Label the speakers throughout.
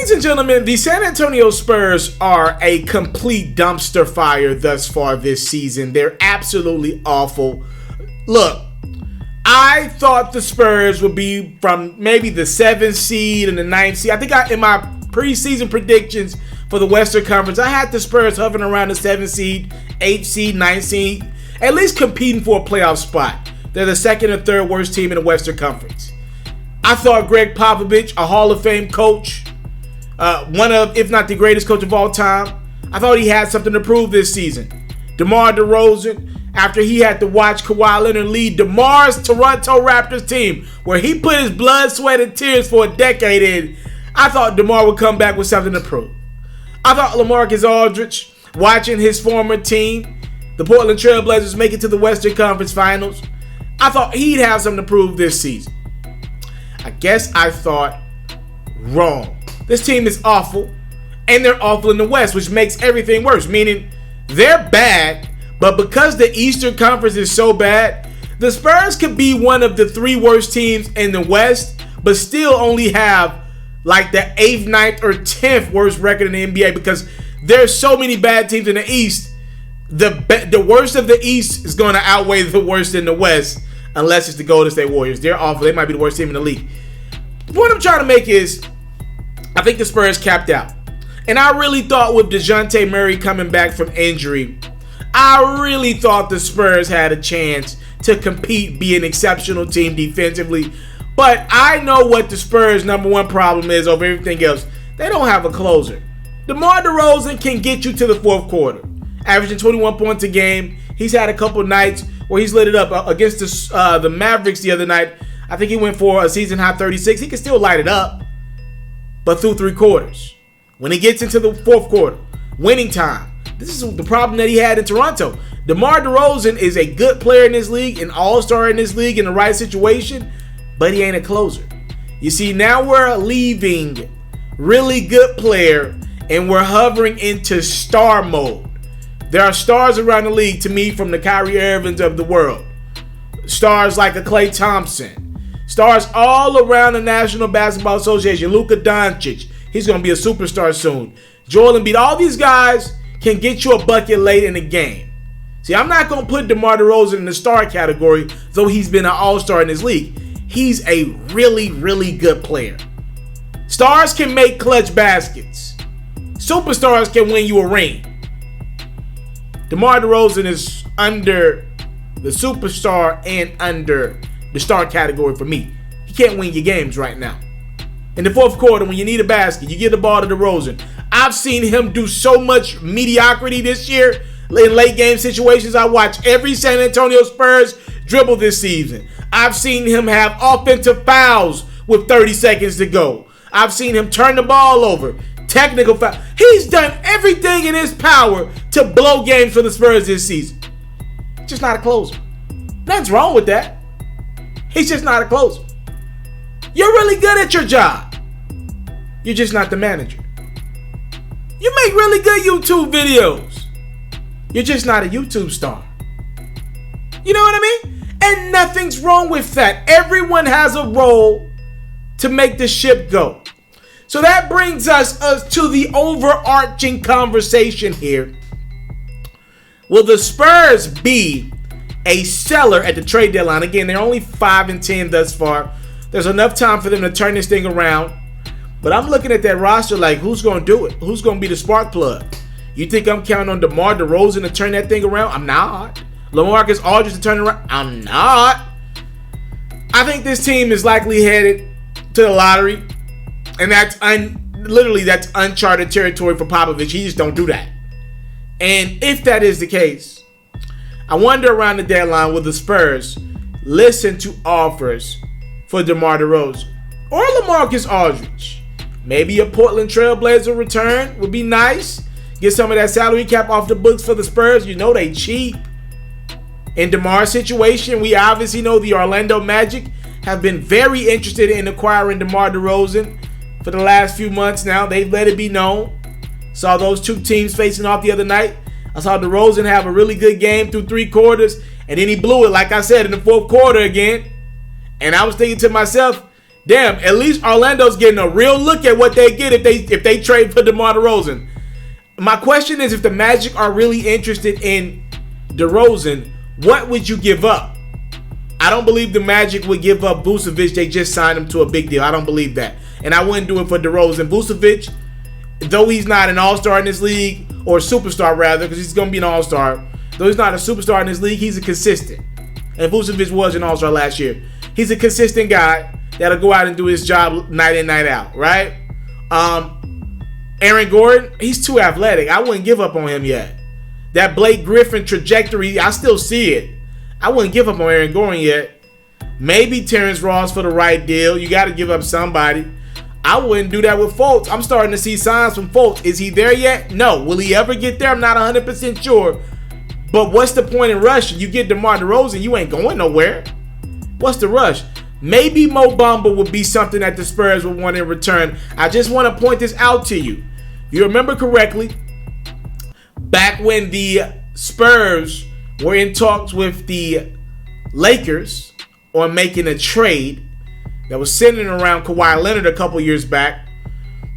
Speaker 1: Ladies and gentlemen, the San Antonio Spurs are a complete dumpster fire thus far this season. They're absolutely awful. Look, I thought the Spurs would be from maybe the 7th seed and the 9th seed. I think in my preseason predictions for the Western Conference, I had the Spurs hovering around the 7th seed, 8th seed, 9th seed, at least competing for a playoff spot. They're the second or third worst team in the Western Conference. I thought Greg Popovich, a Hall of Fame coach, one of, if not the greatest coach of all time, I thought he had something to prove this season. Demar Derazon, after he had to watch Kawhi Leonard lead DeMar's Toronto Raptors team, where he put his blood, sweat, and tears for a decade in, I thought DeMar would come back with something to prove. I thought LaMarcus Aldridge, watching his former team, the Portland Trail Blazers, make it to the Western Conference Finals, I thought he'd have something to prove this season. I guess I thought wrong. This team is awful, and they're awful in the West, which makes everything worse, meaning they're bad, but because the Eastern Conference is so bad, the Spurs could be one of the 3 worst teams in the West, but still only have like the 8th, 9th, or 10th worst record in the NBA because there's so many bad teams in the East. The worst of the East is going to outweigh the worst in the West, unless it's the Golden State Warriors. They're awful. They might be the worst team in the league. The point I'm trying to make is, I think the Spurs capped out. And I really thought with DeJounte Murray coming back from injury, I really thought the Spurs had a chance to compete, be an exceptional team defensively. But I know what the Spurs' number one problem is over everything else. They don't have a closer. DeMar Derazon can get you to the fourth quarter, averaging 21 points a game. He's had a couple nights where he's lit it up against the Mavericks the other night. I think he went for a season-high 36. He can still light it up, but through 3 quarters. When he gets into the fourth quarter, winning time. This is the problem that he had in Toronto. DeMar Derazon is a good player in this league, an all-star in this league in the right situation, but he ain't a closer. You see, now we're leaving really good player and we're hovering into star mode. There are stars around the league to me from the Kyrie Irvings of the world. Stars like a Klay Thompson. Stars all around the National Basketball Association. Luka Doncic. He's going to be a superstar soon. Joel Embiid. All these guys can get you a bucket late in the game. See, I'm not going to put DeMar Derazon in the star category, though he's been an all-star in this league. He's a really, really good player. Stars can make clutch baskets. Superstars can win you a ring. DeMar Derazon is under the superstar and under the star category for me. He can't win your games right now. In the fourth quarter, when you need a basket, you get the ball to DeRozan. I've seen him do so much mediocrity this year in late game situations. I watch every San Antonio Spurs dribble this season. I've seen him have offensive fouls with 30 seconds to go. I've seen him turn the ball over. Technical foul. He's done everything in his power to blow games for the Spurs this season. Just not a closer. Nothing's wrong with that. He's just not a closer. You're really good at your job. You're just not the manager. You make really good YouTube videos. You're just not a YouTube star. You know what I mean? And nothing's wrong with that. Everyone has a role to make the ship go. So that brings us to the overarching conversation here. Will the Spurs be a seller at the trade deadline? Again, they're only 5-10 thus far. There's enough time for them to turn this thing around. But I'm looking at that roster like, who's going to do it? Who's going to be the spark plug? You think I'm counting on DeMar Derazon to turn that thing around? I'm not. LaMarcus Aldridge to turn it around? I'm not. I think this team is likely headed to the lottery. And that's that's uncharted territory for Popovich. He just don't do that. And if that is the case, I wonder around the deadline, will the Spurs listen to offers for DeMar Derazon or LaMarcus Aldridge? Maybe a Portland Trail Blazer return would be nice. Get some of that salary cap off the books for the Spurs. You know they cheap. In DeMar's situation, we obviously know the Orlando Magic have been very interested in acquiring DeMar Derazon for the last few months now. They've let it be known. Saw those two teams facing off the other night. I saw DeRozan have a really good game through 3 quarters, and then he blew it, like I said, in the fourth quarter again. And I was thinking to myself, Damn, at least Orlando's getting a real look at what they get if they trade for DeMar DeRozan. My question is, if the Magic are really interested in DeRozan, what would you give up? I don't believe the Magic would give up Vucevic. They just signed him to a big deal. I don't believe that. And I wouldn't do it for DeRozan. Vucevic, though he's not an all-star in this league, or a superstar rather, because he's going to be an all-star. Though he's not a superstar in this league, he's a consistent. And Vucevic was an all-star last year. He's a consistent guy that'll go out and do his job night in, night out, right? Aaron Gordon, he's too athletic. I wouldn't give up on him yet. That Blake Griffin trajectory, I still see it. I wouldn't give up on Aaron Gordon yet. Maybe Terrence Ross for the right deal. You got to give up somebody. I wouldn't do that with Fultz. I'm starting to see signs from Fultz. Is he there yet? No. Will he ever get there? I'm not 100% sure. But what's the point in rushing? You get DeMar DeRozan, you ain't going nowhere. What's the rush? Maybe Mo Bamba would be something that the Spurs would want in return. I just want to point this out to you. If you remember correctly, back when the Spurs were in talks with the Lakers on making a trade that was centered around Kawhi Leonard a couple years back,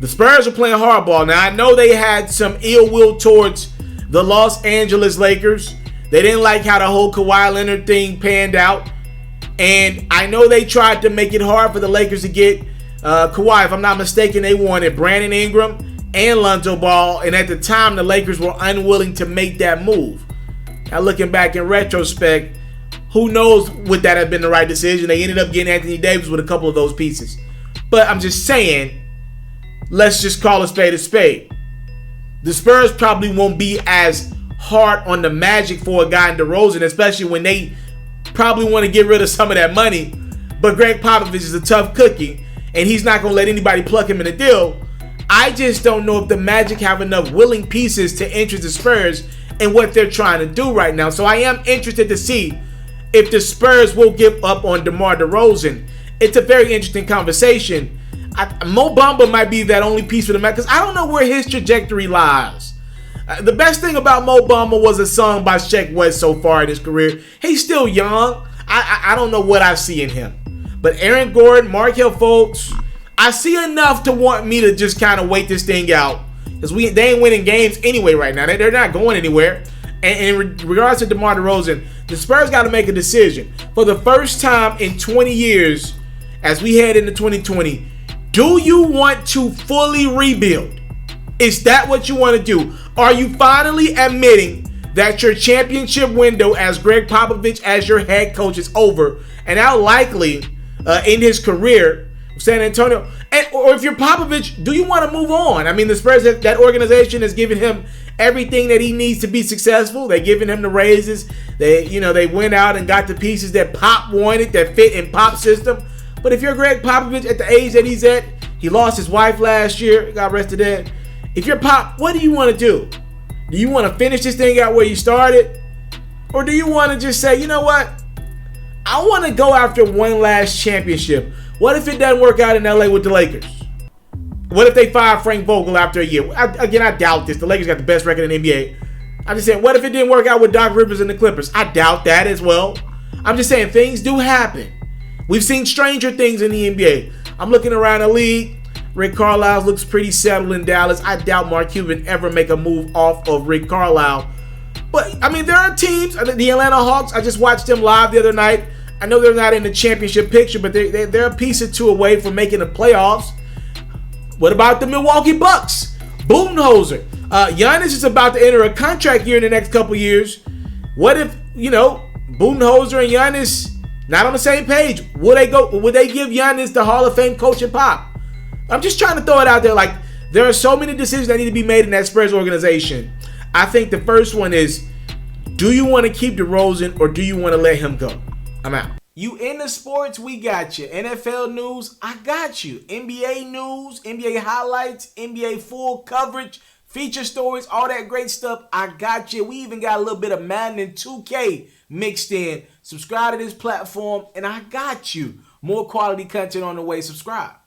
Speaker 1: the Spurs were playing hardball. Now, I know they had some ill will towards the Los Angeles Lakers. They didn't like how the whole Kawhi Leonard thing panned out. And I know they tried to make it hard for the Lakers to get Kawhi. If I'm not mistaken, they wanted Brandon Ingram and Lonzo Ball. And at the time, the Lakers were unwilling to make that move. Now, looking back in retrospect, who knows would that have been the right decision? They ended up getting Anthony Davis with a couple of those pieces. But I'm just saying, let's just call a spade a spade. The Spurs probably won't be as hard on the Magic for a guy in DeRozan, especially when they probably want to get rid of some of that money. But Greg Popovich is a tough cookie, and he's not going to let anybody pluck him in a deal. I just don't know if the Magic have enough willing pieces to interest the Spurs in what they're trying to do right now. So I am interested to see if the Spurs will give up on DeMar DeRozan. It's a very interesting conversation. Mo Bamba might be that only piece for the Magic, because I don't know where his trajectory lies. The best thing about Mo Bamba was a song by Sheck West so far in his career. He's still young. I don't know what I see in him. But Aaron Gordon, Markelle Fultz, I see enough to want me to just kind of wait this thing out. Because they ain't winning games anyway right now. They're not going anywhere. And in regards to DeMar DeRozan, the Spurs got to make a decision. For the first time in 20 years, as we head into 2020, do you want to fully rebuild? Is that what you want to do? Are you finally admitting that your championship window as Greg Popovich as your head coach is over, and how likely in his career, San Antonio, or if you're Popovich, do you want to move on? I mean, the Spurs, that organization has given him everything that he needs to be successful. They're giving him the raises. They went out and got the pieces that Pop wanted that fit in Pop's system. But if you're Greg Popovich at the age that he's at, he lost his wife last year, got arrested dead. If you're Pop, what do you want to do? Do you want to finish this thing out where you started? Or do you want to just say, you know what? I want to go after one last championship. What if it doesn't work out in LA with the Lakers? What if they fire Frank Vogel after a year? I doubt this. The Lakers got the best record in the NBA. I'm just saying, what if it didn't work out with Doc Rivers and the Clippers? I doubt that as well. I'm just saying, things do happen. We've seen stranger things in the NBA. I'm looking around the league. Rick Carlisle looks pretty settled in Dallas. I doubt Mark Cuban ever make a move off of Rick Carlisle. But, I mean, there are teams. The Atlanta Hawks, I just watched them live the other night. I know they're not in the championship picture, but they're a piece or two away from making the playoffs. What about the Milwaukee Bucks? Budenholzer. Giannis is about to enter a contract year in the next couple years. What if, Budenholzer and Giannis not on the same page? Would they give Giannis the Hall of Fame coaching pop? I'm just trying to throw it out there. Like, there are so many decisions that need to be made in that Spurs organization. I think the first one is, do you want to keep DeRozan or do you want to let him go? I'm out. You into sports, we got you. NFL news, I got you. NBA news, NBA highlights, NBA full coverage, feature stories, all that great stuff, I got you. We even got a little bit of Madden and 2K mixed in. Subscribe to this platform, and I got you. More quality content on the way. Subscribe.